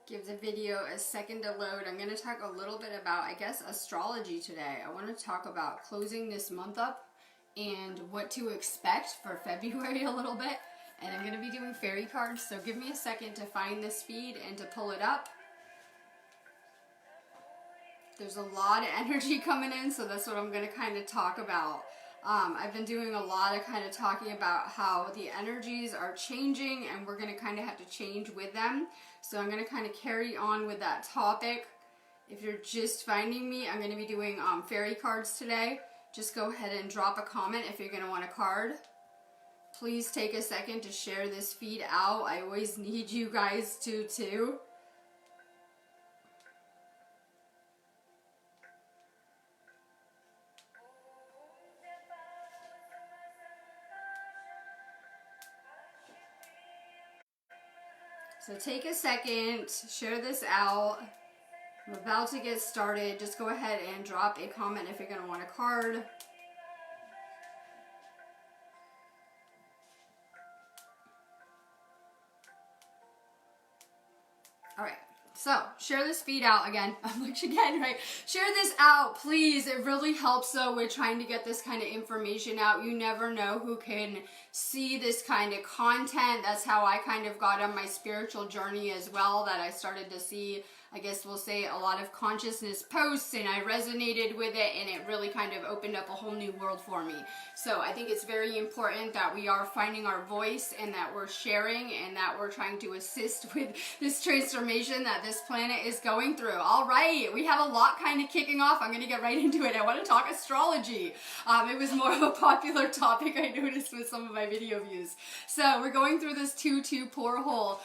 Give the video a second to load. I'm going to talk a little bit about, I guess, astrology today. I want to talk about closing this month up and what to expect for February a little bit. And I'm going to be doing fairy cards, so give me a second to find this feed and to pull it up. There's a lot of energy coming in, so that's what I'm going to kind of talk about. I've been doing a lot of kind of talking about how the energies are changing and we're going to kind of have to change with them. So I'm going to kind of carry on with that topic. If you're just finding me, I'm going to be doing fairy cards today. Just go ahead and drop a comment if you're going to want a card. Please take a second to share this feed out. I always need you guys to too. So take a second, share this out. I'm about to get started. Just go ahead and drop a comment if you're going to want a card. All right. So, share this feed out again. Right? Share this out, please. It really helps, though, with trying to get this kind of information out. You never know who can see this kind of content. That's how I kind of got on my spiritual journey as well, that I started to see, I guess we'll say, a lot of consciousness posts, and I resonated with it, and it really kind of opened up a whole new world for me. So I think it's very important that we are finding our voice and that we're sharing and that we're trying to assist with this transformation that this planet is going through. All right, we have a lot kind of kicking off. I'm going to get right into it. I want to talk astrology. It was more of a popular topic I noticed with some of my video views. So we're going through this 2-2 porthole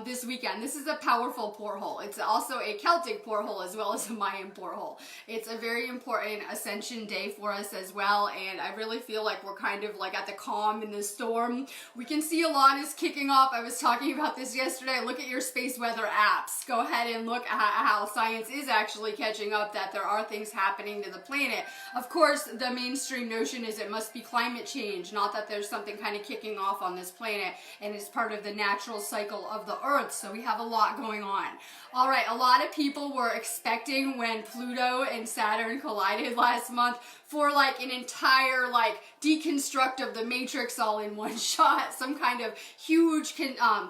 this weekend. This is a powerful porthole. It's also a Celtic porthole as well as a Mayan porthole. It's a very important ascension day for us as well, and I really feel like we're kind of like at the calm in the storm. We can see a lot is kicking off. I was talking about this yesterday. Look at your space weather apps. Go ahead and look at how science is actually catching up, that there are things happening to the planet. Of course, the mainstream notion is it must be climate change, not that there's something kind of kicking off on this planet and it's part of the natural cycle of the earth. So we have a lot going on. All right, a lot of people were expecting when Pluto and Saturn collided last month for like an entire like deconstruct of the matrix all in one shot, some kind of huge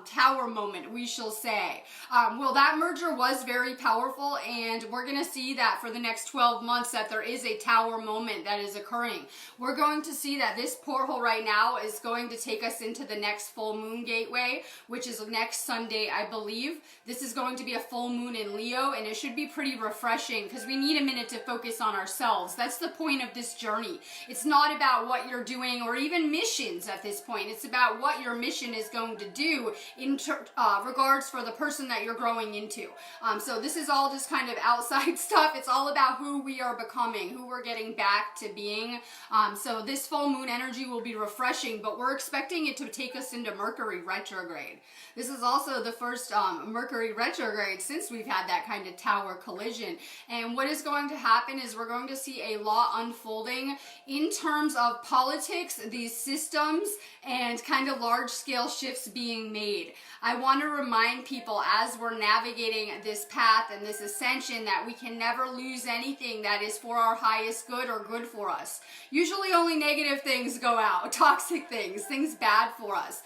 tower moment, we shall say. Well, that merger was very powerful, and we're going to see that for the next 12 months that there is a tower moment that is occurring. We're going to see that this porthole right now is going to take us into the next full moon gateway, which is next Sunday, I believe. This is going to be a full moon in Leo, and it should be pretty refreshing because we need a minute to focus on ourselves. That's the point of this journey. It's not about what you're doing or even missions at this point. It's about what your mission is going to do in regards for the person that you're growing into. So this is all just kind of outside stuff. It's all about who we are becoming, who we're getting back to being. So this full moon energy will be refreshing, but we're expecting it to take us into Mercury retrograde. This is also the first Mercury retrograde since we've had that kind of tower collision. And what is going to happen is we're going to see a lot unfolding in terms of politics, these systems, and kind of large-scale shifts being made. I want to remind people as we're navigating this path and this ascension that we can never lose anything that is for our highest good or good for us. Usually only negative things go out, toxic things bad for us.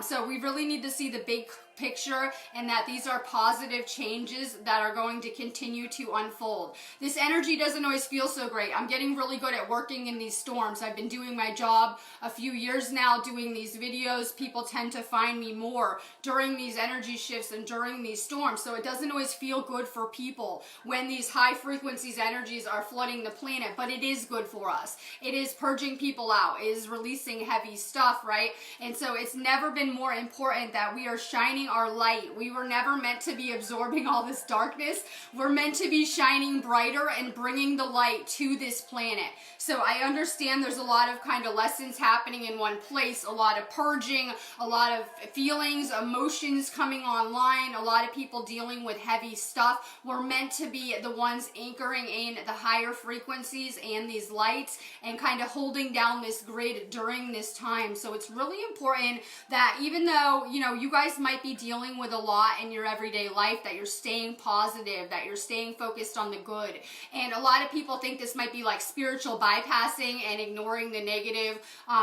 So we really need to see the big picture and that these are positive changes that are going to continue to unfold. This energy doesn't always feel so great. I'm getting really good at working in these storms. I've been doing my job a few years now doing these videos. People tend to find me more during these energy shifts and during these storms. So it doesn't always feel good for people when these high frequencies energies are flooding the planet, but it is good for us. It is purging people out. It is releasing heavy stuff, right? And so it's never been more important that we are shining our light. We were never meant to be absorbing all this darkness. We're meant to be shining brighter and bringing the light to this planet. So I understand there's a lot of kind of lessons happening in one place, a lot of purging, a lot of feelings, emotions coming online, a lot of people dealing with heavy stuff. We're meant to be the ones anchoring in the higher frequencies and these lights and kind of holding down this grid during this time. So it's really important that even though, you know, you guys might be dealing with a lot in your everyday life, that you're staying positive, that you're staying focused on the good. And a lot of people think this might be like spiritual bypassing and ignoring the negative,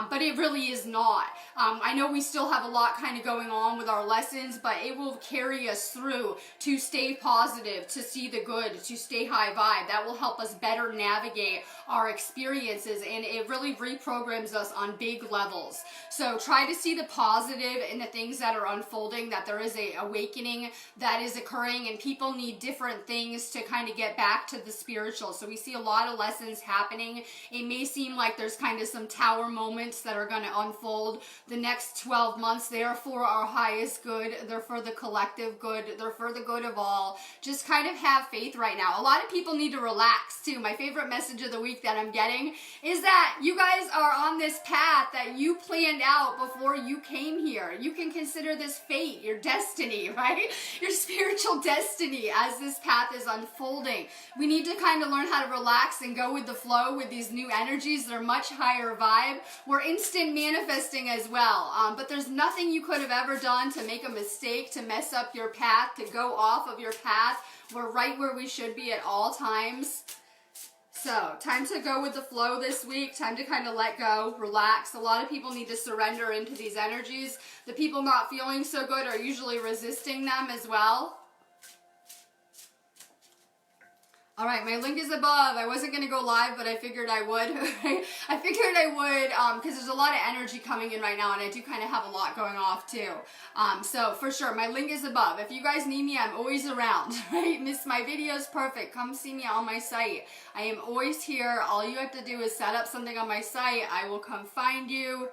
but it really is not. I know we still have a lot kind of going on with our lessons, but it will carry us through to stay positive, to see the good, to stay high vibe. That will help us better navigate our experiences, and it really reprograms us on big levels. So try to see the positive in the things that are unfolding, that there is a awakening that is occurring, and people need different things to kind of get back to the spiritual. So we see a lot of lessons happening. It may seem like there's kind of some tower moments that are going to unfold the next 12 months. They are for our highest good. They're for the collective good. They're for the good of all. Just kind of have faith right now. A lot of people need to relax too. My favorite message of the week that I'm getting is that you guys are on this path that you planned out before you came here. You can consider this fate, your destiny, right? Your spiritual destiny as this path is unfolding. We need to kind of learn how to relax and go with the flow with these new energies. They're much higher vibe. We're instant manifesting as well, but there's nothing you could have ever done to make a mistake, to mess up your path, to go off of your path. We're right where we should be at all times. So, time to go with the flow this week, time to kind of let go, relax. A lot of people need to surrender into these energies. The people not feeling so good are usually resisting them as well. All right, my link is above. I wasn't going to go live, but I figured I would. I figured I would because there's a lot of energy coming in right now, and I do kind of have a lot going off too. So for sure, my link is above. If you guys need me, I'm always around, right? Miss my videos? Perfect. Come see me on my site. I am always here. All you have to do is set up something on my site. I will come find you.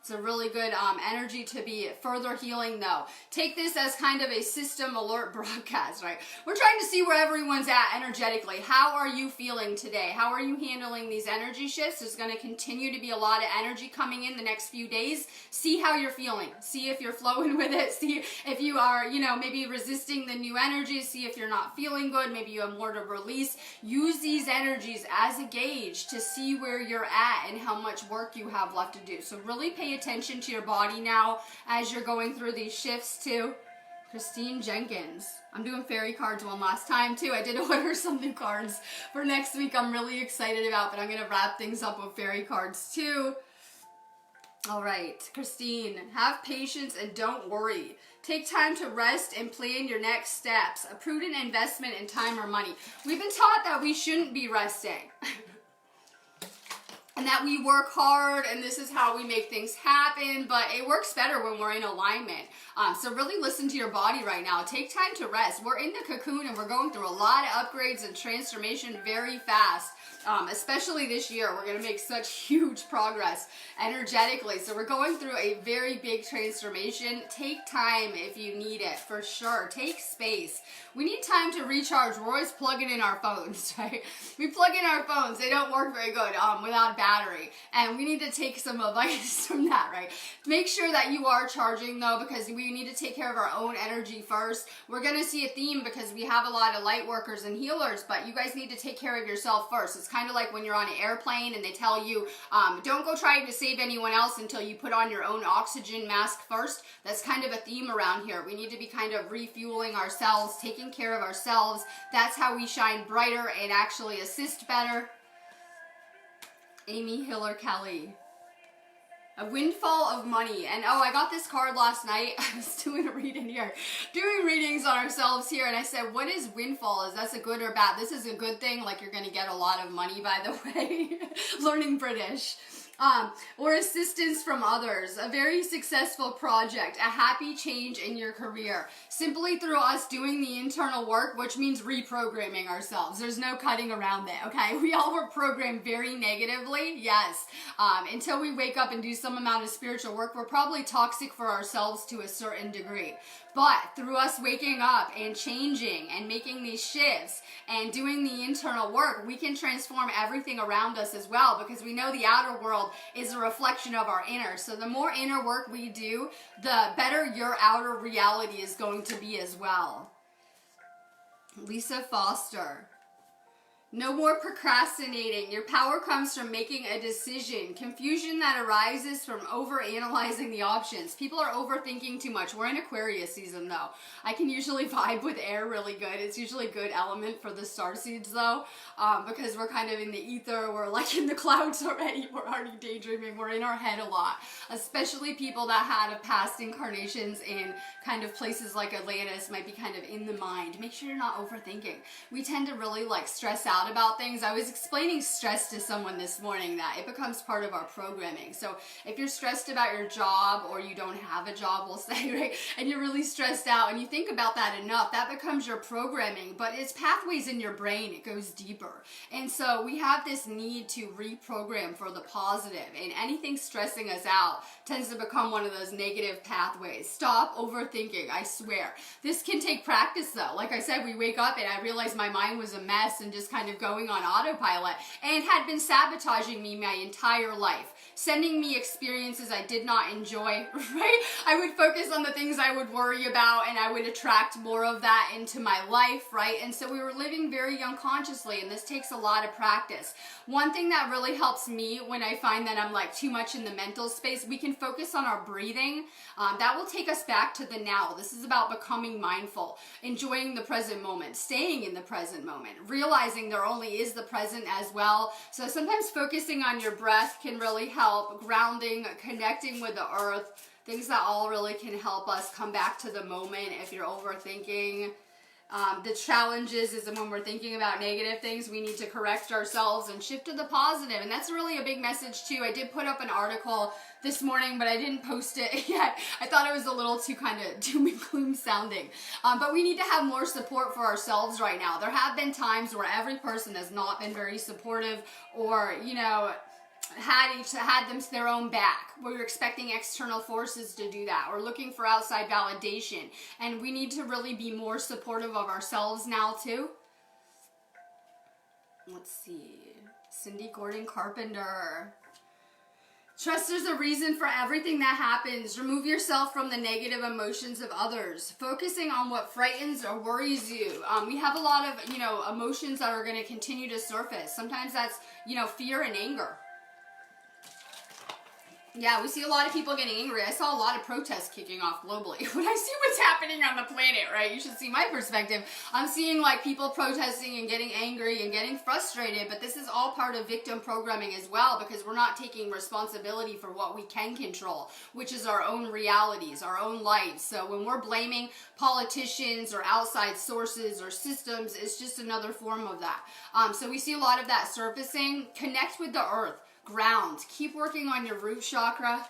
It's a really good energy to be further healing though. Take this as kind of a system alert broadcast, right? We're trying to see where everyone's at energetically. How are you feeling today? How are you handling these energy shifts? There's going to continue to be a lot of energy coming in the next few days. See how you're feeling. See if you're flowing with it. See if you are, maybe resisting the new energies. See if you're not feeling good. Maybe you have more to release. Use these energies as a gauge to see where you're at and how much work you have left to do. So really pay attention to your body now as you're going through these shifts too. Christine Jenkins. I'm doing fairy cards one last time too. I did order some new cards for next week I'm really excited about, but I'm going to wrap things up with fairy cards too. All right, Christine, have patience and don't worry. Take time to rest and plan your next steps. A prudent investment in time or money. We've been taught that we shouldn't be resting. And that we work hard and this is how we make things happen, but it works better when we're in alignment. So really listen to your body right now. Take time to rest. We're in the cocoon and we're going through a lot of upgrades and transformation very fast. Especially this year, we're going to make such huge progress energetically. So we're going through a very big transformation. Take time if you need it, for sure. Take space. We need time to recharge. We're always plugging in our phones, right? We plug in our phones. They don't work very good without battery. And we need to take some advice from that, right? Make sure that you are charging though, because we need to take care of our own energy first. We're going to see a theme because we have a lot of light workers and healers, but you guys need to take care of yourself first. It's kind of like when you're on an airplane and they tell you, don't go trying to save anyone else until you put on your own oxygen mask first. That's kind of a theme around here. We need to be kind of refueling ourselves, taking care of ourselves. That's how we shine brighter and actually assist better. Amy Hiller Kelly. A windfall of money. And oh, I got this card last night. I was doing a reading here. Doing readings on ourselves here. And I said, what is windfall? Is that a good or bad? This is a good thing. Like you're going to get a lot of money, by the way. Learning British. Or assistance from others, a very successful project, a happy change in your career, simply through us doing the internal work, which means reprogramming ourselves. There's no cutting around it, okay? We all were programmed very negatively, yes. Until we wake up and do some amount of spiritual work, we're probably toxic for ourselves to a certain degree. But through us waking up and changing and making these shifts and doing the internal work, we can transform everything around us as well, because we know the outer world is a reflection of our inner. So the more inner work we do, the better your outer reality is going to be as well. Lisa Foster. No more procrastinating. Your power comes from making a decision. Confusion that arises from overanalyzing the options. People are overthinking too much. We're in Aquarius season though. I can usually vibe with air really good. It's usually a good element for the starseeds though, because we're kind of in the ether. We're like in the clouds already. We're already daydreaming. We're in our head a lot. Especially people that had past incarnations in kind of places like Atlantis might be kind of in the mind. Make sure you're not overthinking. We tend to really like stress out about things. I was explaining stress to someone this morning that it becomes part of our programming. So if you're stressed about your job, or you don't have a job, we'll say, right, and you're really stressed out and you think about that enough, that becomes your programming. But it's pathways in your brain. It goes deeper. And so we have this need to reprogram for the positive, and anything stressing us out tends to become one of those negative pathways. Stop overthinking, I swear. This can take practice though. Like I said, we wake up and I realized my mind was a mess and just kind of going on autopilot, and had been sabotaging me my entire life, sending me experiences I did not enjoy, right? I would focus on the things I would worry about, and I would attract more of that into my life, right? And so we were living very unconsciously, and this takes a lot of practice. One thing that really helps me when I find that I'm like too much in the mental space, we can focus on our breathing. That will take us back to the now. This is about becoming mindful, enjoying the present moment, staying in the present moment, realizing there only is the present as well. So sometimes focusing on your breath can really help, grounding, connecting with the earth, things that all really can help us come back to the moment if you're overthinking. The challenges is when we're thinking about negative things, we need to correct ourselves and shift to the positive. And that's really a big message too. I did put up an article this morning, but I didn't post it yet. I thought it was a little too kind of doom and gloom sounding. But we need to have more support for ourselves right now. There have been times where every person has not been very supportive, or, you know, had them their own back. We're expecting external forces to do that. We're looking for outside validation, and we need to really be more supportive of ourselves now too. Let's see, Cindy Gordon Carpenter. Trust there's a reason for everything that happens. Remove yourself from the negative emotions of others. Focusing on what frightens or worries you. We have a lot of, you know, emotions that are going to continue to surface. Sometimes that's, you know, fear and anger. Yeah, we see a lot of people getting angry. I saw a lot of protests kicking off globally. When I see what's happening on the planet, right, you should see my perspective. I'm seeing like people protesting and getting angry and getting frustrated, but this is all part of victim programming as well, because we're not taking responsibility for what we can control, which is our own realities, our own lives. So when we're blaming politicians or outside sources or systems, it's just another form of that. So we see a lot of that surfacing. Connect with the earth. Ground. Keep working on your root chakra.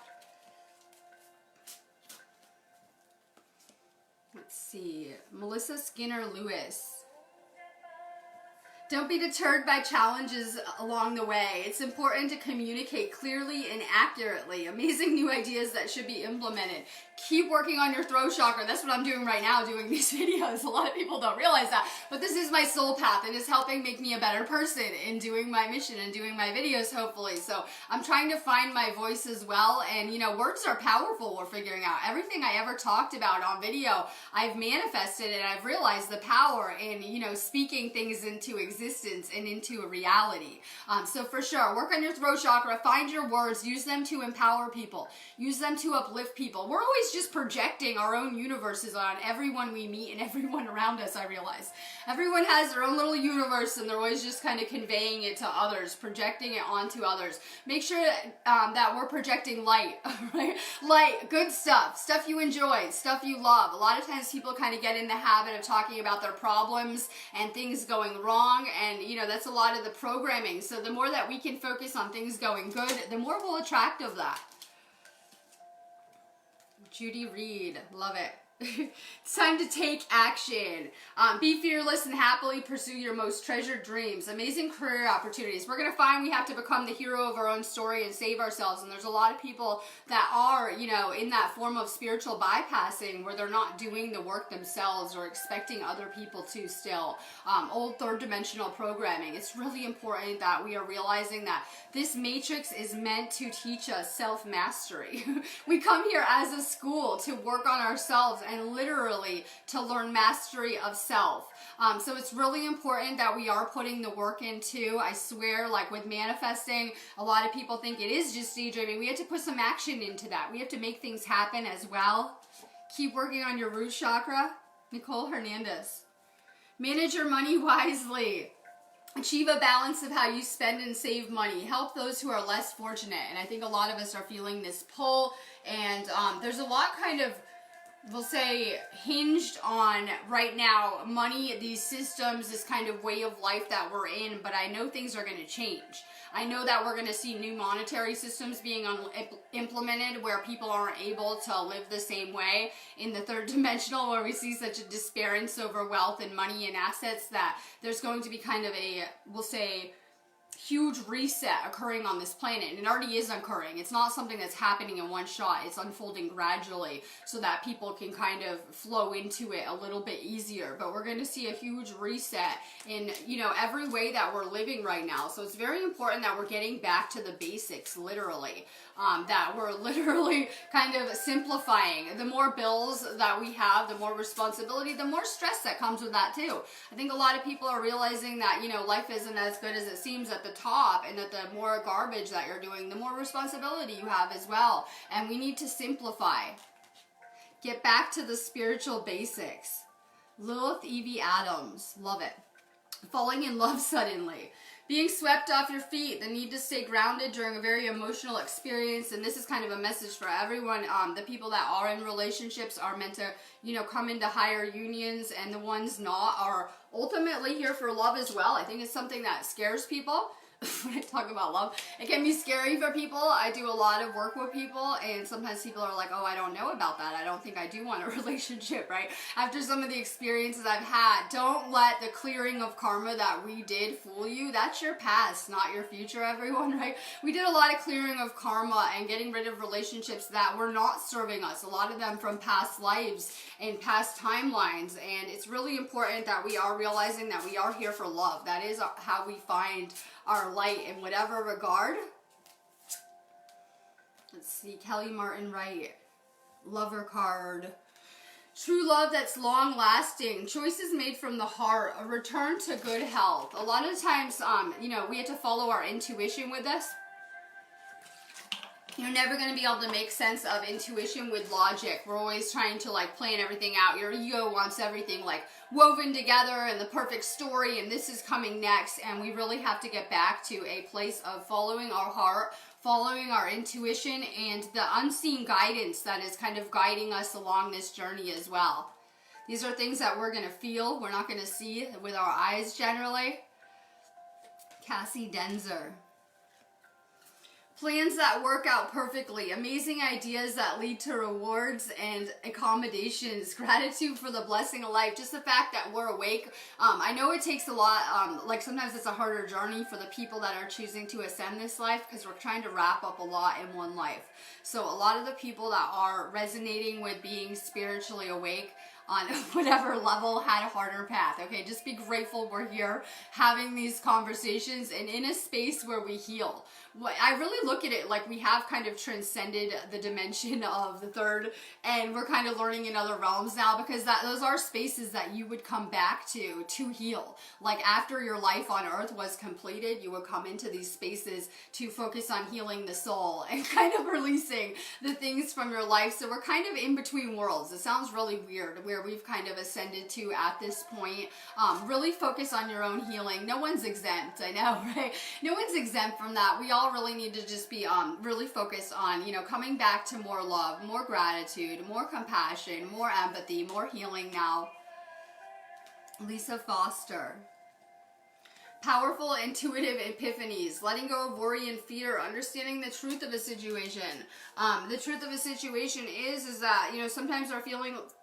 Let's see. Melissa Skinner Lewis. Don't be deterred by challenges along the way. It's important to communicate clearly and accurately. Amazing new ideas that should be implemented. Keep working on your throat chakra. That's what I'm doing right now, doing these videos. A lot of people don't realize that, but this is my soul path, and it's helping make me a better person in doing my mission and doing my videos, hopefully. So I'm trying to find my voice as well, and you know, words are powerful. We're figuring out everything I ever talked about on video, I've manifested, and I've realized the power in, you know, speaking things into existence and into a reality. So for sure, work on your throat chakra, find your words, use them to empower people, use them to uplift people. We're always just projecting our own universes on everyone we meet and everyone around us, I realize. Everyone has their own little universe, and they're always just kind of conveying it to others, projecting it onto others. Make sure that we're projecting light, right? Light, good stuff, stuff you enjoy, stuff you love. A lot of times people kind of get in the habit of talking about their problems and things going wrong, and you know, that's a lot of the programming. So the more that we can focus on things going good, the more we'll attract of that. Judy Reed, love it. It's time to take action. Be fearless and happily pursue your most treasured dreams. Amazing career opportunities. We're going to find we have to become the hero of our own story and save ourselves. And there's a lot of people that are, you know, in that form of spiritual bypassing, where they're not doing the work themselves or expecting other people to still. Old third dimensional programming. It's really important that we are realizing that this matrix is meant to teach us self-mastery. We come here as a school to work on ourselves and literally to learn mastery of self. So it's really important that we are putting the work in too. I swear, like with manifesting, a lot of people think it is just daydreaming. We have to put some action into that. We have to make things happen as well. Keep working on your root chakra. Nicole Hernandez. Manage your money wisely. Achieve a balance of how you spend and save money. Help those who are less fortunate. And I think a lot of us are feeling this pull. And there's a lot kind of, we'll say, hinged on right now money, these systems, this kind of way of life that we're in. But I know things are going to change. I know that we're going to see new monetary systems being implemented where people aren't able to live the same way in the third dimensional, where we see such a disparity over wealth and money and assets, that there's going to be kind of a, we'll say, huge reset occurring on this planet. And it already is occurring. It's not something that's happening in one shot. It's unfolding gradually so that people can kind of flow into it a little bit easier. But we're going to see a huge reset in, you know, every way that we're living right now. So it's very important that we're getting back to the basics, literally. That we're literally kind of simplifying. The more bills that we have, the more responsibility, the more stress that comes with that too. I think a lot of people are realizing that, you know, life isn't as good as it seems at the top, and that the more garbage that you're doing, the more responsibility you have as well. And we need to simplify. Get back to the spiritual basics. Lilith Evie Adams. Love it. Falling in love suddenly. Being swept off your feet, the need to stay grounded during a very emotional experience. And this is kind of a message for everyone. The people that are in relationships are meant to, you know, come into higher unions, and the ones not are ultimately here for love as well. I think it's something that scares people. When I talk about love, it can be scary for people. I do a lot of work with people, and sometimes people are like, oh, I don't know about that. I don't think I do want a relationship, right? After some of the experiences I've had, don't let the clearing of karma that we did fool you. That's your past, not your future, everyone, right? We did a lot of clearing of karma and getting rid of relationships that were not serving us, a lot of them from past lives and past timelines. And it's really important that we are realizing that we are here for love. That is how we find our light in whatever regard. Let's see, Kelly Martin Wright, lover card. True love that's long lasting, choices made from the heart, a return to good health. A lot of times, you know, we have to follow our intuition with this. You're never going to be able to make sense of intuition with logic. We're always trying to like plan everything out. Your ego wants everything like woven together and the perfect story, and this is coming next. And we really have to get back to a place of following our heart, following our intuition, and the unseen guidance that is kind of guiding us along this journey as well. These are things that we're going to feel. We're not going to see with our eyes generally. Cassie Denzer. Plans that work out perfectly, amazing ideas that lead to rewards and accommodations, gratitude for the blessing of life, just the fact that we're awake. I know it takes a lot, like sometimes it's a harder journey for the people that are choosing to ascend this life, because we're trying to wrap up a lot in one life. So a lot of the people that are resonating with being spiritually awake on whatever level had a harder path. Okay, just be grateful we're here having these conversations and in a space where we heal. I really look at it like we have kind of transcended the dimension of the third, and we're kind of learning in other realms now, because those are spaces that you would come back to heal. Like after your life on earth was completed, you would come into these spaces to focus on healing the soul and kind of releasing the things from your life. So we're kind of in between worlds. It sounds really weird where we've kind of ascended to at this point. Really focus on your own healing. No one's exempt, I know, right? No one's exempt from that. We all really need to just be really focused on, you know, coming back to more love, more gratitude, more compassion, more empathy, more healing now. Lisa Foster. Powerful, intuitive epiphanies, letting go of worry and fear, understanding the truth of a situation. The truth of a situation is that, you know, sometimes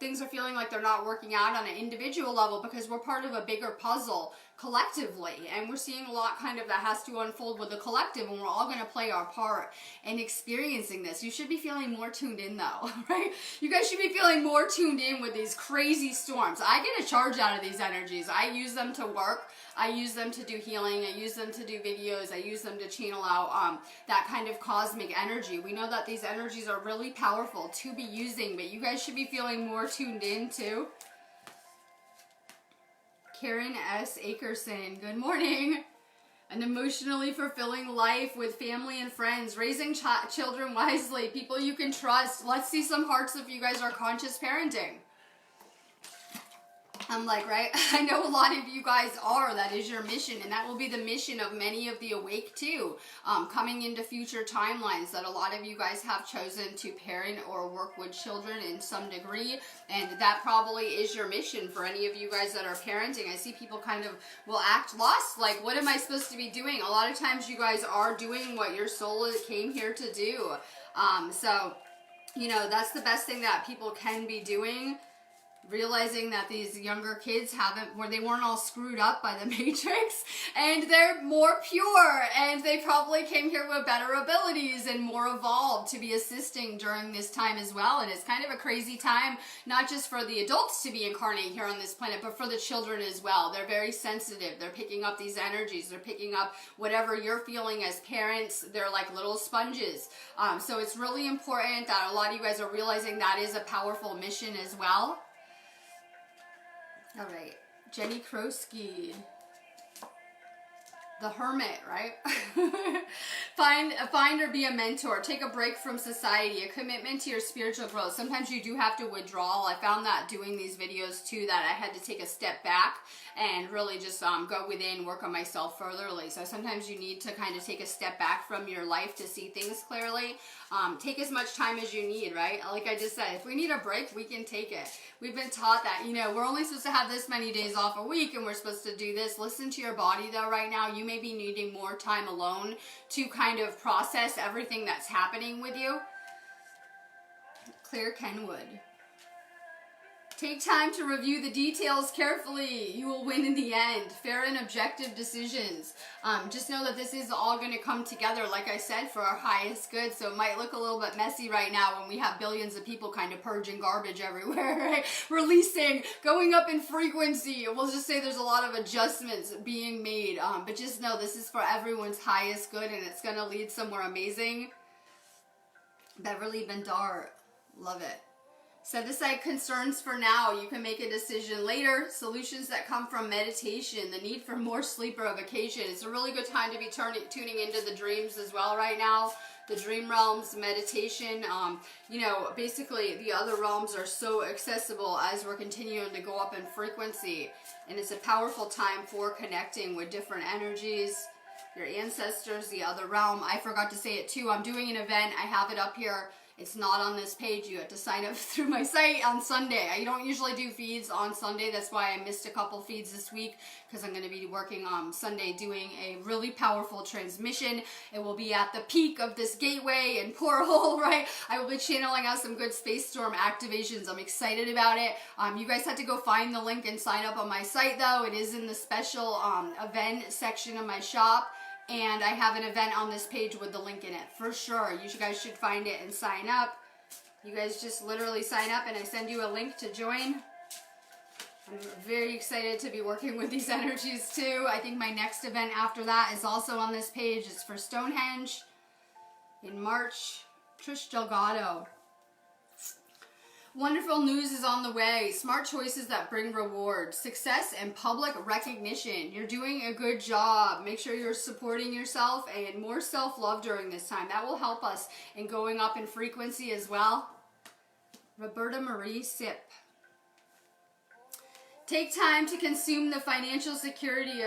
things are feeling like they're not working out on an individual level because we're part of a bigger puzzle collectively, and we're seeing a lot kind of that has to unfold with the collective, and we're all going to play our part in experiencing this. You should be feeling more tuned in though, right? You guys should be feeling more tuned in with these crazy storms. I get a charge out of these energies. I use them to work. I use them to do healing. I use them to do videos. I use them to channel out that kind of cosmic energy. We know that these energies are really powerful to be using, but you guys should be feeling more tuned in too. Karen S. Akerson, good morning. An emotionally fulfilling life with family and friends, raising children wisely, people you can trust. Let's see some hearts if you guys are conscious parenting. I'm like, right? I know a lot of you guys are. That is your mission, and that will be the mission of many of the awake too. Coming into future timelines, that a lot of you guys have chosen to parent or work with children in some degree, and that probably is your mission for any of you guys that are parenting. I see people kind of will act lost, like, what am I supposed to be doing? A lot of times you guys are doing what your soul came here to do. So, you know, that's the best thing that people can be doing. Realizing that these younger kids they weren't all screwed up by the Matrix, and they're more pure, and they probably came here with better abilities and more evolved to be assisting during this time as well. And it's kind of a crazy time, not just for the adults to be incarnating here on this planet, but for the children as well. They're very sensitive. They're picking up these energies. They're picking up whatever you're feeling as parents. They're like little sponges. So it's really important that a lot of you guys are realizing that is a powerful mission as well. All right, Jenny Krosky, the hermit, right? Find or be a mentor. Take a break from society, a commitment to your spiritual growth. Sometimes you do have to withdraw. I found that doing these videos too, that I had to take a step back and really just go within, work on myself furtherly. So sometimes you need to kind of take a step back from your life to see things clearly. Take as much time as you need, right? Like I just said, if we need a break, we can take it. We've been taught that, you know, we're only supposed to have this many days off a week and we're supposed to do this. Listen to your body though right now. You may be needing more time alone to kind of process everything that's happening with you. Claire Kenwood. Take time to review the details carefully. You will win in the end. Fair and objective decisions. Just know that this is all going to come together, like I said, for our highest good. So it might look a little bit messy right now when we have billions of people kind of purging garbage everywhere, right? Releasing, going up in frequency. We'll just say there's a lot of adjustments being made. But just know this is for everyone's highest good, and it's going to lead somewhere amazing. Beverly Bendar. Love it. Set aside concerns for now. You can make a decision later. Solutions that come from meditation. The need for more sleep or a vacation. It's a really good time to be tuning into the dreams as well right now. The dream realms, meditation. You know, basically the other realms are so accessible as we're continuing to go up in frequency. And it's a powerful time for connecting with different energies. Your ancestors, the other realm. I forgot to say it too. I'm doing an event. I have it up here. It's not on this page. You have to sign up through my site on Sunday. I don't usually do feeds on Sunday. That's why I missed a couple feeds this week, because I'm going to be working on Sunday doing a really powerful transmission. It will be at the peak of this gateway and portal, right? I will be channeling out some good space storm activations. I'm excited about it. You guys have to go find the link and sign up on my site though. It is in the special event section of my shop. And I have an event on this page with the link in it, for sure. You guys should find it and sign up. You guys just literally sign up and I send you a link to join. I'm very excited to be working with these energies too. I think my next event after that is also on this page. It's for Stonehenge in March. Trish Delgado. Wonderful news is on the way. Smart choices that bring reward, success, and public recognition. You're doing a good job. Make sure you're supporting yourself and more self-love during this time. That will help us in going up in frequency as well. Roberta Marie Sip. Take time to consume the financial security,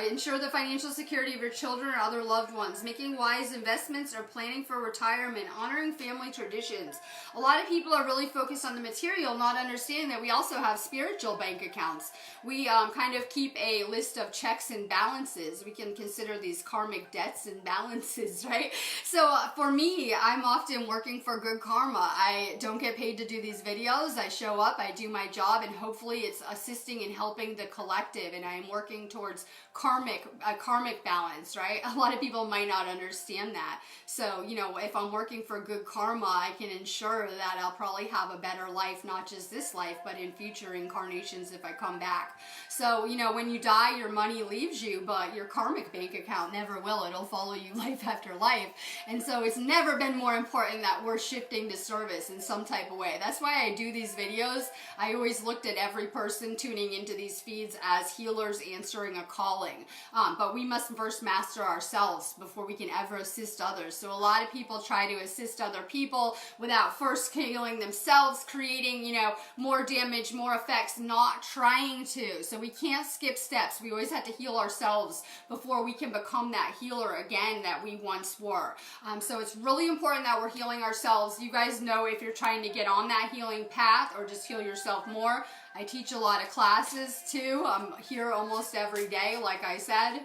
ensure the financial security of your children or other loved ones, making wise investments or planning for retirement, honoring family traditions. A lot of people are really focused on the material, not understanding that we also have spiritual bank accounts. We kind of keep a list of checks and balances. We can consider these karmic debts and balances, right? So for me, I'm often working for good karma. I don't get paid to do these videos. I show up, I do my job, and hopefully it's assisting and helping the collective, and I'm working towards a karmic balance, right? A lot of people might not understand that. So, you know, if I'm working for good karma, I can ensure that I'll probably have a better life, not just this life, but in future incarnations if I come back. So, you know, when you die, your money leaves you, but your karmic bank account never will. It'll follow you life after life. And so it's never been more important that we're shifting to service in some type of way. That's why I do these videos. I always looked at every person tuning into these feeds as healers answering a calling. But we must first master ourselves before we can ever assist others. So a lot of people try to assist other people without first healing themselves, creating, you know, more damage, more effects, not trying to. So we can't skip steps. We always have to heal ourselves before we can become that healer again that we once were. So it's really important that we're healing ourselves. You guys know if you're trying to get on that healing path or just heal yourself more. I teach a lot of classes too. I'm here almost every day, like I said.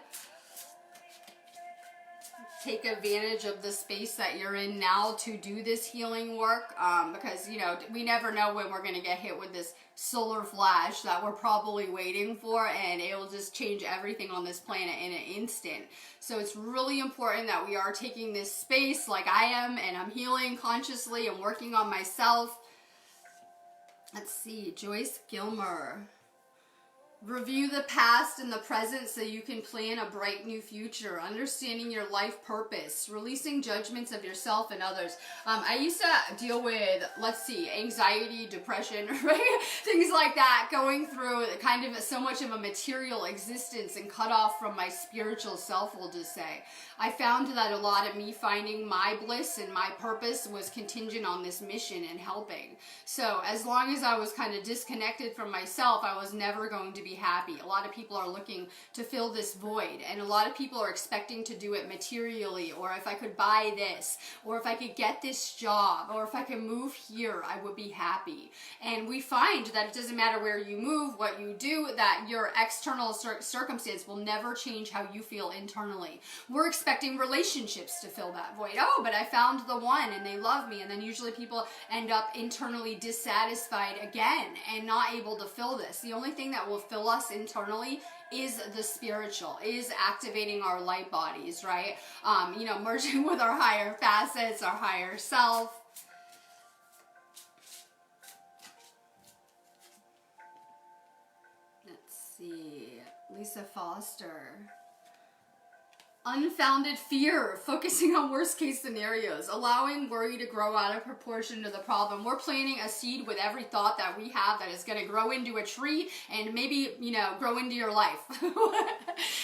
Take advantage of the space that you're in now to do this healing work, because, you know, we never know when we're going to get hit with this solar flash that we're probably waiting for, and it will just change everything on this planet in an instant. So it's really important that we are taking this space like I am, and I'm healing consciously and working on myself. Let's see, Joyce Gilmer. Review the past and the present so you can plan a bright new future. Understanding your life purpose. Releasing judgments of yourself and others. I used to deal with, let's see, anxiety, depression, right? Things like that. Going through kind of so much of a material existence and cut off from my spiritual self, we'll just say. I found that a lot of me finding my bliss and my purpose was contingent on this mission and helping. So as long as I was kind of disconnected from myself, I was never going to be happy. A lot of people are looking to fill this void, and a lot of people are expecting to do it materially, or if I could buy this, or if I could get this job, or if I could move here, I would be happy. And we find that it doesn't matter where you move, what you do, that your external circumstance will never change how you feel internally. We're expecting relationships to fill that void. Oh, but I found the one and they love me, and then usually people end up internally dissatisfied again and not able to fill this. The only thing that will fill us internally is the spiritual, is activating our light bodies, right? You know, merging with our higher facets, our higher self. Let's see, Lisa Foster. Unfounded fear, focusing on worst case scenarios, allowing worry to grow out of proportion to the problem. We're planting a seed with every thought that we have that is going to grow into a tree and maybe, you know, grow into your life.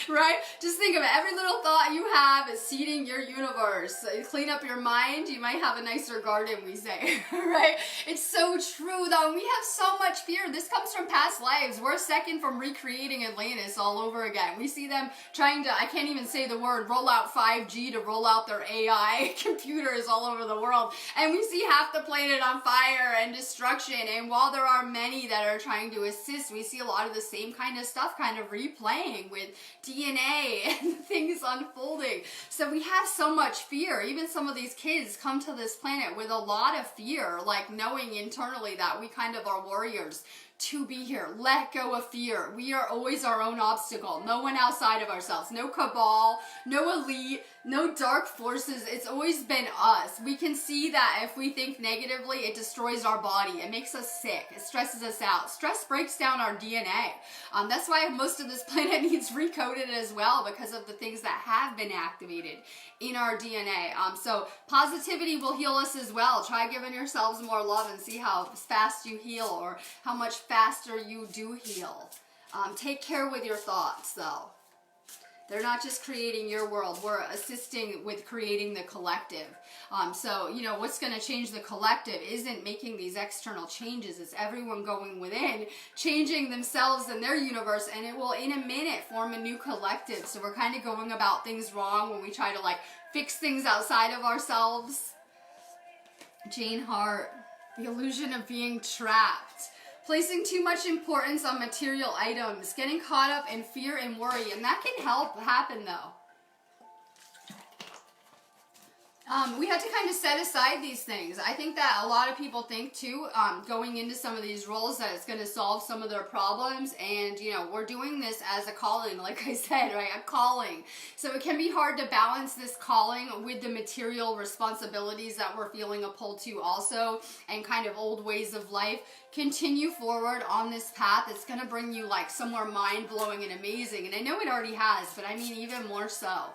Right? Just think of it. Every little thought you have is seeding your universe. Clean up your mind, you might have a nicer garden, we say. Right? It's so true though. We have so much fear. This comes from past lives. We're a second from recreating Atlantis all over again. We see them trying to, I can't even say the word, roll out 5G to roll out their AI computers all over the world, and we see half the planet on fire and destruction. And while there are many that are trying to assist, we see a lot of the same kind of stuff kind of replaying with DNA and things unfolding. So we have so much fear. Even some of these kids come to this planet with a lot of fear, like knowing internally that we kind of are warriors to be here. Let go of fear. We are always our own obstacle. No one outside of ourselves. No cabal, no elite, no dark forces. It's always been us. We can see that if we think negatively, it destroys our body. It makes us sick. It stresses us out. Stress breaks down our DNA. That's why most of this planet needs recoded as well, because of the things that have been activated in our DNA. So positivity will heal us as well. Try giving yourselves more love and see how fast you heal, or how much faster you do heal. Take care with your thoughts though. They're not just creating your world. We're assisting with creating the collective. So, you know, what's going to change the collective isn't making these external changes. It's everyone going within, changing themselves and their universe, and it will in a minute form a new collective. So we're kind of going about things wrong when we try to like fix things outside of ourselves. Jane Hart, the illusion of being trapped. Placing too much importance on material items, getting caught up in fear and worry, and that can help happen though. We have to kind of set aside these things. I think that a lot of people think too, going into some of these roles, that it's going to solve some of their problems. And, you know, we're doing this as a calling, like I said, right? A calling. So it can be hard to balance this calling with the material responsibilities that we're feeling a pull to also, and kind of old ways of life. Continue forward on this path. It's going to bring you like somewhere mind-blowing and amazing. And I know it already has, but I mean even more so.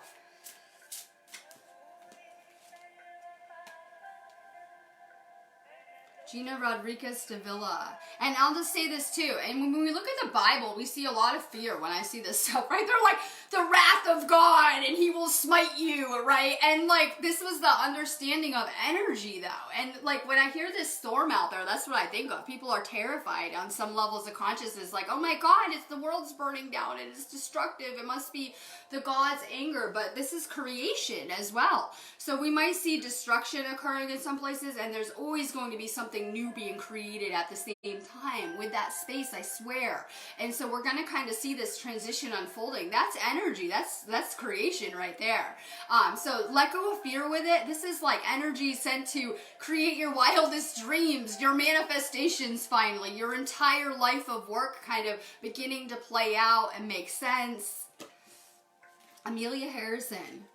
Gina Rodriguez de Villa. And I'll just say this too, and when we look at the Bible, we see a lot of fear when I see this stuff, right? They're like, the wrath of God, and he will smite you, right? And like, this was the understanding of energy though. And like, when I hear this storm out there, that's what I think of. People are terrified on some levels of consciousness, like, oh my God, it's the world's burning down and it's destructive. It must be the God's anger, but this is creation as well. So we might see destruction occurring in some places, and there's always going to be something new being created at the same time with that space, I swear. And so we're going to kind of see this transition unfolding. That's energy. That's creation right there. So let go of fear with it. This is like energy sent to create your wildest dreams, your manifestations finally, your entire life of work kind of beginning to play out and make sense. Amelia Harrison.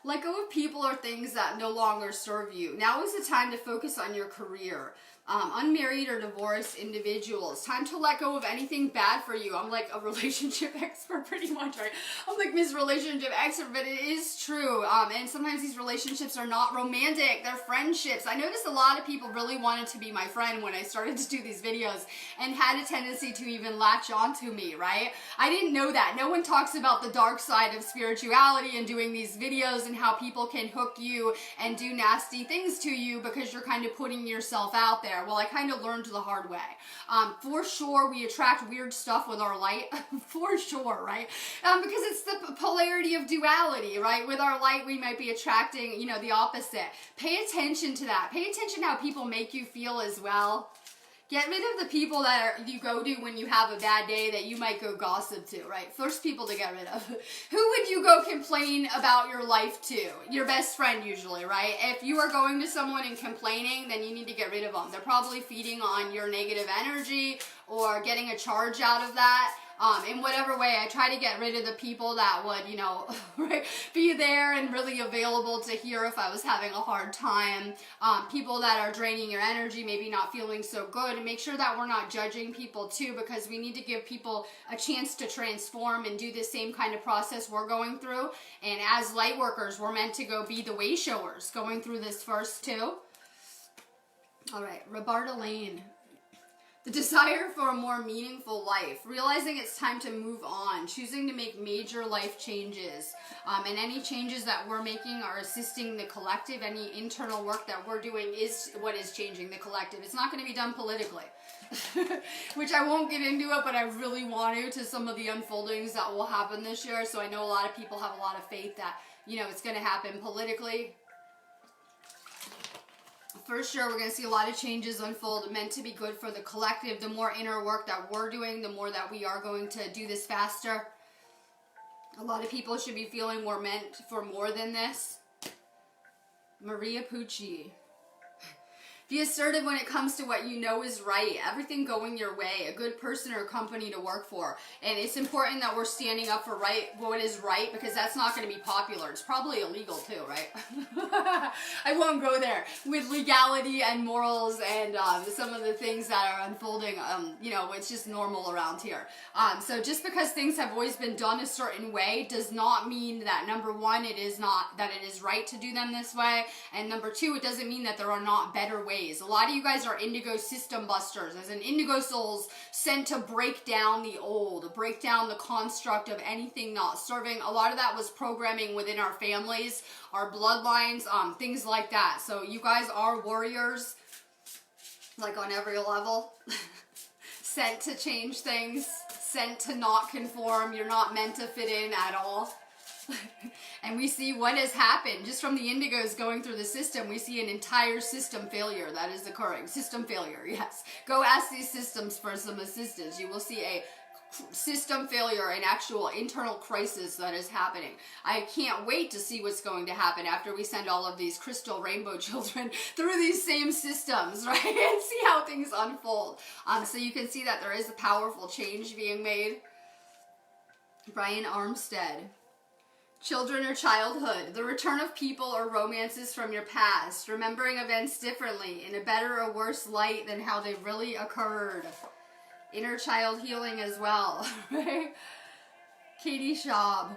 Let go of people or things that no longer serve you. Now is the time to focus on your career. Unmarried or divorced individuals. Time to let go of anything bad for you. I'm like a relationship expert pretty much, right? I'm like Miss Relationship Expert, but it is true. And sometimes these relationships are not romantic. They're friendships. I noticed a lot of people really wanted to be my friend when I started to do these videos and had a tendency to even latch onto me, right? I didn't know that. No one talks about the dark side of spirituality and doing these videos and how people can hook you and do nasty things to you because you're kind of putting yourself out there. Well, I kind of learned the hard way. For sure, we attract weird stuff with our light. For sure, right? Because it's the polarity of duality, right? With our light, we might be attracting, you know, the opposite. Pay attention to that. Pay attention to how people make you feel as well. Get rid of the people that you go to when you have a bad day that you might go gossip to, right? First people to get rid of. Who would you go complain about your life to? Your best friend usually, right? If you are going to someone and complaining, then you need to get rid of them. They're probably feeding on your negative energy or getting a charge out of that. In whatever way, I try to get rid of the people that would, you know, right, be there and really available to hear if I was having a hard time. People that are draining your energy, maybe not feeling so good, and make sure that we're not judging people too, because we need to give people a chance to transform and do the same kind of process we're going through. And as light workers, we're meant to go be the way showers going through this first too. All right, Roberta Lane. The desire for a more meaningful life, realizing it's time to move on, choosing to make major life changes, and any changes that we're making are assisting the collective. Any internal work that we're doing is what is changing the collective. It's not going to be done politically, which I won't get into it, but I really want to some of the unfoldings that will happen this year. So I know a lot of people have a lot of faith that, you know, it's going to happen politically. For sure, we're going to see a lot of changes unfold, meant to be good for the collective. The more inner work that we're doing, the more that we are going to do this faster. A lot of people should be feeling we're meant for more than this. Maria Pucci. Be assertive when it comes to what you know is right. Everything going your way. A good person or company to work for. And it's important that we're standing up for what is right, because that's not going to be popular. It's probably illegal too, right? I won't go there. With legality and morals and some of the things that are unfolding, you know, it's just normal around here. So just because things have always been done a certain way does not mean that, number one, it is not that it is right to do them this way. And number two, it doesn't mean that there are not better ways. A lot of you guys are indigo system busters, as in indigo souls sent to break down the old, break down the construct of anything not serving. A lot of that was programming within our families, our bloodlines, things like that. So you guys are warriors, like on every level. Sent to change things, sent to not conform. You're not meant to fit in at all. And we see what has happened just from the indigos going through the system. We see an entire system failure that is occurring. System failure, yes. Go ask these systems for some assistance. You will see a system failure and actual internal crisis that is happening. I can't wait to see what's going to happen after we send all of these crystal rainbow children through these same systems, right? And see how things unfold. So you can see that there is a powerful change being made. Brian Armstead. Children or childhood, the return of people or romances from your past, remembering events differently in a better or worse light than how they really occurred. Inner child healing as well, right? Katie Schaub.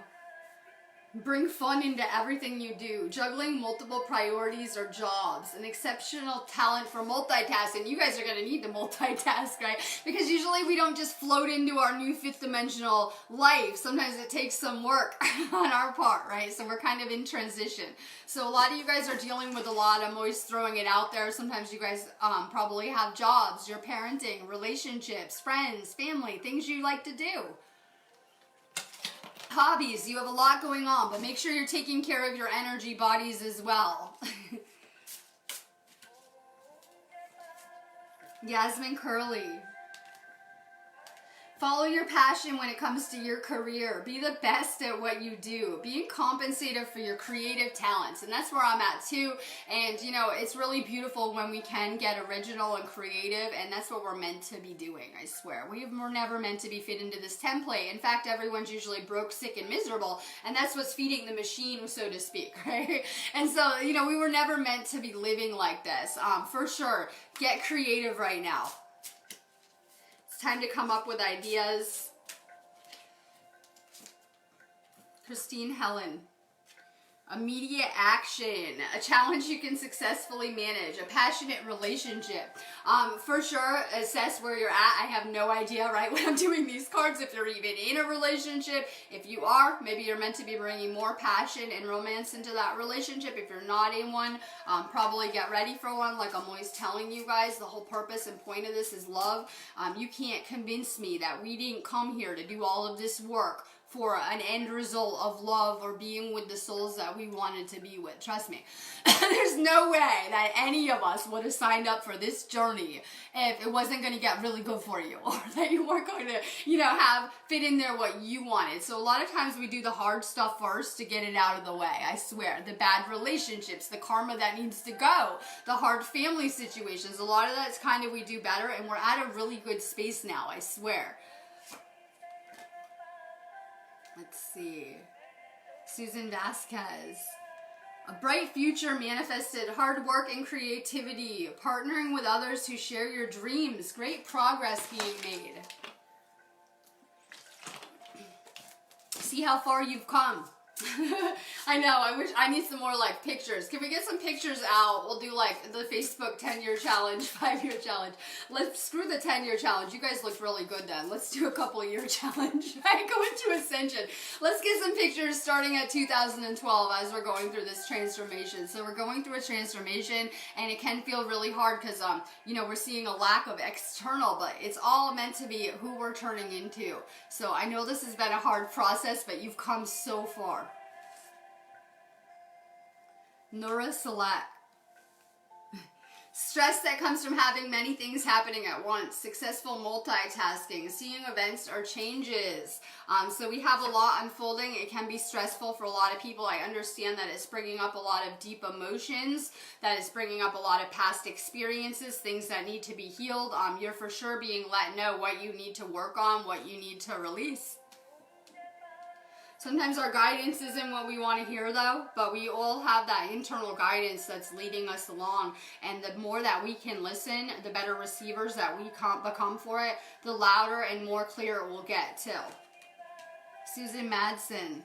Bring fun into everything you do. Juggling multiple priorities or jobs. An exceptional talent for multitasking. You guys are going to need to multitask, right? Because usually we don't just float into our new fifth dimensional life. Sometimes it takes some work on our part, right? So we're kind of in transition. So a lot of you guys are dealing with a lot. I'm always throwing it out there. Sometimes you guys probably have jobs, you're parenting, relationships, friends, family, things you like to do. Hobbies, you have a lot going on, but make sure you're taking care of your energy bodies as well. Yasmin Curley. Follow your passion when it comes to your career. Be the best at what you do. Being compensated for your creative talents. And that's where I'm at too. And you know, it's really beautiful when we can get original and creative. And that's what we're meant to be doing, I swear. We're never meant to be fit into this template. In fact, everyone's usually broke, sick, and miserable. And that's what's feeding the machine, so to speak, right? And so, you know, we were never meant to be living like this. For sure, get creative right now. Time to come up with ideas. Christine Helen. Immediate action. A challenge you can successfully manage. A passionate relationship. For sure, assess where you're at. I have no idea, right, when I'm doing these cards, if you're even in a relationship. If you are, maybe you're meant to be bringing more passion and romance into that relationship. If you're not in one, probably get ready for one. Like I'm always telling you guys, the whole purpose and point of this is love. You can't convince me that we didn't come here to do all of this work for an end result of love or being with the souls that we wanted to be with. Trust me. There's no way that any of us would have signed up for this journey if it wasn't going to get really good for you, or that you weren't going to, you know, have fit in there what you wanted. So a lot of times we do the hard stuff first to get it out of the way. I swear. The bad relationships, the karma that needs to go, the hard family situations, a lot of that's kind of we do better, and we're at a really good space now, I swear. Let's see. Susan Vasquez. A bright future manifested. Hard work and creativity. Partnering with others who share your dreams. Great progress being made. See how far you've come. I know, I need some more like pictures. Can we get some pictures out? We'll do like the Facebook 10-year challenge, 5-year challenge. Let's screw the 10-year challenge. You guys looked really good then. Let's do a couple-year challenge. Right? Go into Ascension. Let's get some pictures starting at 2012 as we're going through this transformation. So we're going through a transformation, and it can feel really hard because you know, we're seeing a lack of external, but it's all meant to be who we're turning into. So I know this has been a hard process, but you've come so far. Nora Select. Stress that comes from having many things happening at once. Successful multitasking. Seeing events or changes. So we have a lot unfolding. It can be stressful for a lot of people. I understand that it's bringing up a lot of deep emotions. That it's bringing up a lot of past experiences. Things that need to be healed. You're for sure being let know what you need to work on. What you need to release. Sometimes our guidance isn't what we want to hear though, but we all have that internal guidance that's leading us along. And the more that we can listen, the better receivers that we become for it, the louder and more clear it will get too. Susan Madsen.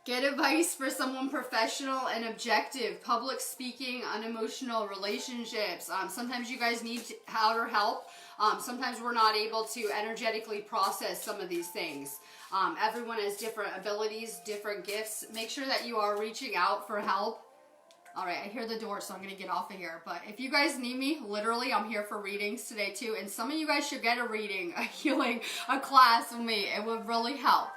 Get advice for someone professional and objective. Public speaking, unemotional relationships. Sometimes you guys need outer help. Sometimes we're not able to energetically process some of these things. Everyone has different abilities, different gifts. Make sure that you are reaching out for help. All right, I hear the door, so I'm going to get off of here. But if you guys need me, literally, I'm here for readings today too. And some of you guys should get a reading, a healing, a class with me. It would really help.